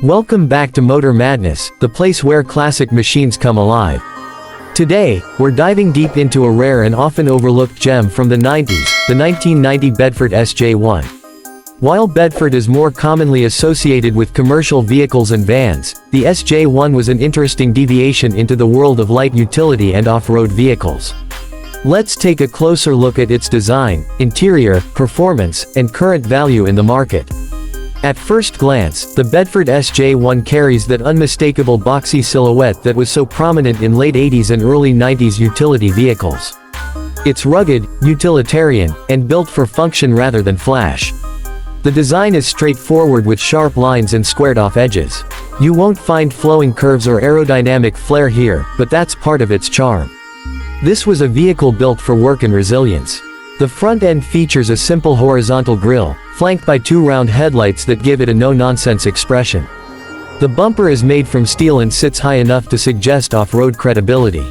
Welcome back to Motor Madness, the place where classic machines come alive. Today, we're diving deep into a rare and often overlooked gem from the 90s, the 1990 Bedford SJ1. While Bedford is more commonly associated with commercial vehicles and vans, the SJ1 was an interesting deviation into the world of light utility and off-road vehicles. Let's take a closer look at its design, interior, performance, and current value in the market. At first glance, the Bedford SJ1 carries that unmistakable boxy silhouette that was so prominent in late 80s and early 90s utility vehicles. It's rugged, utilitarian, and built for function rather than flash. The design is straightforward with sharp lines and squared-off edges. You won't find flowing curves or aerodynamic flair here, but that's part of its charm. This was a vehicle built for work and resilience. The front end features a simple horizontal grille, flanked by two round headlights that give it a no-nonsense expression. The bumper is made from steel and sits high enough to suggest off-road credibility.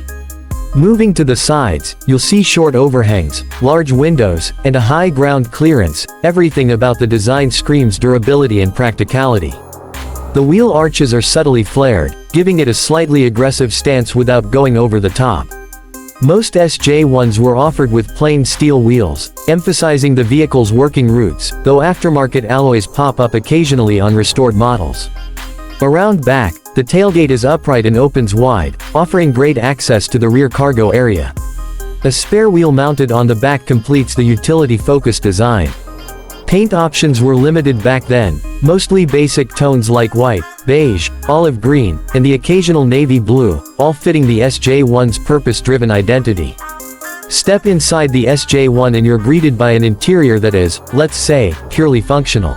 Moving to the sides, you'll see short overhangs, large windows, and a high ground clearance. Everything about the design screams durability and practicality. The wheel arches are subtly flared, giving it a slightly aggressive stance without going over the top. Most SJ1s were offered with plain steel wheels, emphasizing the vehicle's working roots, though aftermarket alloys pop up occasionally on restored models. Around back, the tailgate is upright and opens wide, offering great access to the rear cargo area. A spare wheel mounted on the back completes the utility-focused design. Paint options were limited back then, mostly basic tones like white, beige, olive green, and the occasional navy blue, all fitting the SJ1's purpose-driven identity. Step inside the SJ1 and you're greeted by an interior that is, let's say, purely functional.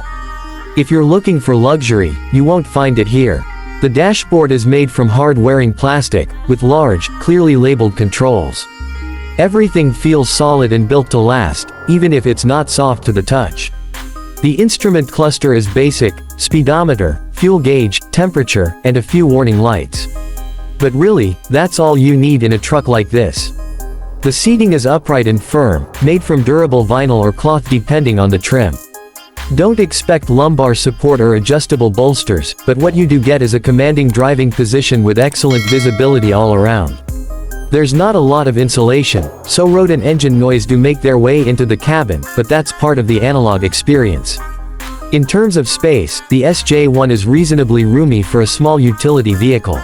If you're looking for luxury, you won't find it here. The dashboard is made from hard-wearing plastic, with large, clearly labeled controls. Everything feels solid and built to last, even if it's not soft to the touch. The instrument cluster is basic: speedometer, fuel gauge, temperature, and a few warning lights. But really, that's all you need in a truck like this. The seating is upright and firm, made from durable vinyl or cloth depending on the trim. Don't expect lumbar support or adjustable bolsters, but what you do get is a commanding driving position with excellent visibility all around. There's not a lot of insulation, so road and engine noise do make their way into the cabin, but that's part of the analog experience. In terms of space, the SJ1 is reasonably roomy for a small utility vehicle.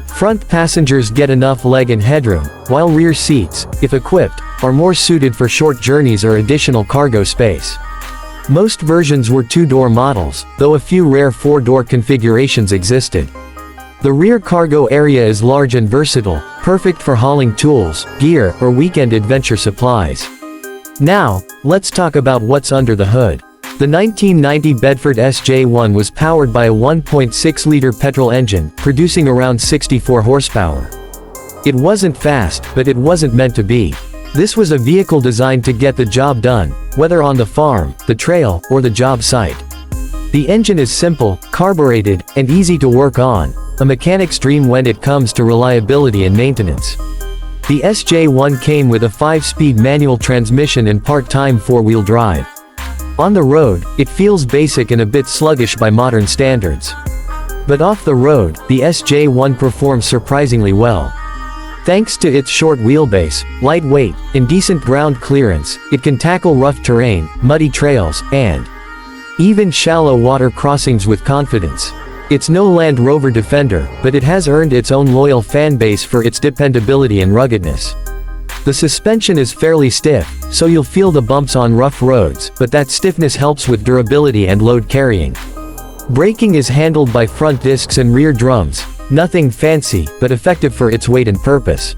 Front passengers get enough leg and headroom, while rear seats, if equipped, are more suited for short journeys or additional cargo space. Most versions were two-door models, though a few rare four-door configurations existed. The rear cargo area is large and versatile, perfect for hauling tools, gear, or weekend adventure supplies. Now, let's talk about what's under the hood. The 1990 Bedford SJ1 was powered by a 1.6-liter petrol engine, producing around 64 horsepower. It wasn't fast, but it wasn't meant to be. This was a vehicle designed to get the job done, whether on the farm, the trail, or the job site. The engine is simple, carbureted, and easy to work on, a mechanic's dream when it comes to reliability and maintenance. The SJ1 came with a 5-speed manual transmission and part-time 4-wheel drive. On the road, it feels basic and a bit sluggish by modern standards. But off the road, the SJ1 performs surprisingly well. Thanks to its short wheelbase, light weight, and decent ground clearance, it can tackle rough terrain, muddy trails, and even shallow water crossings with confidence. It's no Land Rover Defender, but it has earned its own loyal fan base for its dependability and ruggedness. The suspension is fairly stiff, so you'll feel the bumps on rough roads, but that stiffness helps with durability and load carrying. Braking is handled by front discs and rear drums, nothing fancy, but effective for its weight and purpose.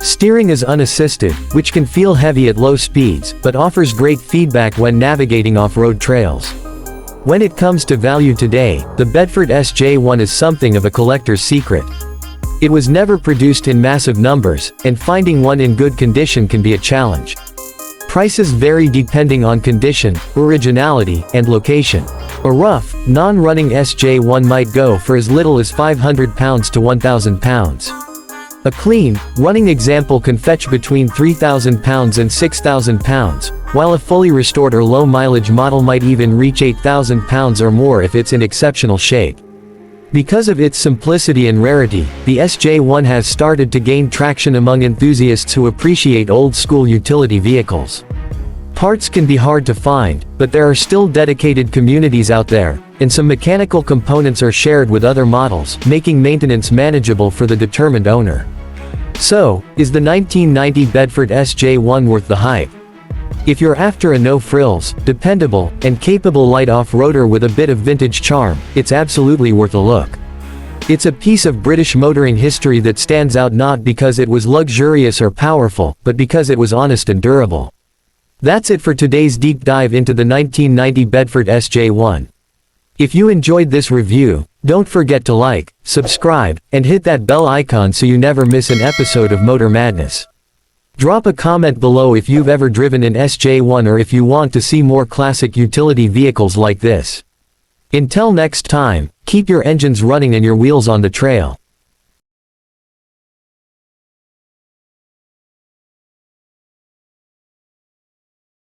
Steering is unassisted, which can feel heavy at low speeds, but offers great feedback when navigating off-road trails. When it comes to value today, the Bedford SJ1 is something of a collector's secret. It was never produced in massive numbers, and finding one in good condition can be a challenge. Prices vary depending on condition, originality, and location. A rough, non-running SJ1 might go for as little as £500 to £1,000. A clean, running example can fetch between £3,000 and £6,000, while a fully restored or low-mileage model might even reach £8,000 or more if it's in exceptional shape. Because of its simplicity and rarity, the SJ1 has started to gain traction among enthusiasts who appreciate old-school utility vehicles. Parts can be hard to find, but there are still dedicated communities out there, and some mechanical components are shared with other models, making maintenance manageable for the determined owner. So, is the 1990 Bedford SJ1 worth the hype? If you're after a no-frills, dependable, and capable light off-roader with a bit of vintage charm, it's absolutely worth a look. It's a piece of British motoring history that stands out not because it was luxurious or powerful, but because it was honest and durable. That's it for today's deep dive into the 1990 Bedford SJ1. If you enjoyed this review, don't forget to like, subscribe, and hit that bell icon so you never miss an episode of Motor Madness. Drop a comment below if you've ever driven an SJ1 or if you want to see more classic utility vehicles like this. Until next time, keep your engines running and your wheels on the trail.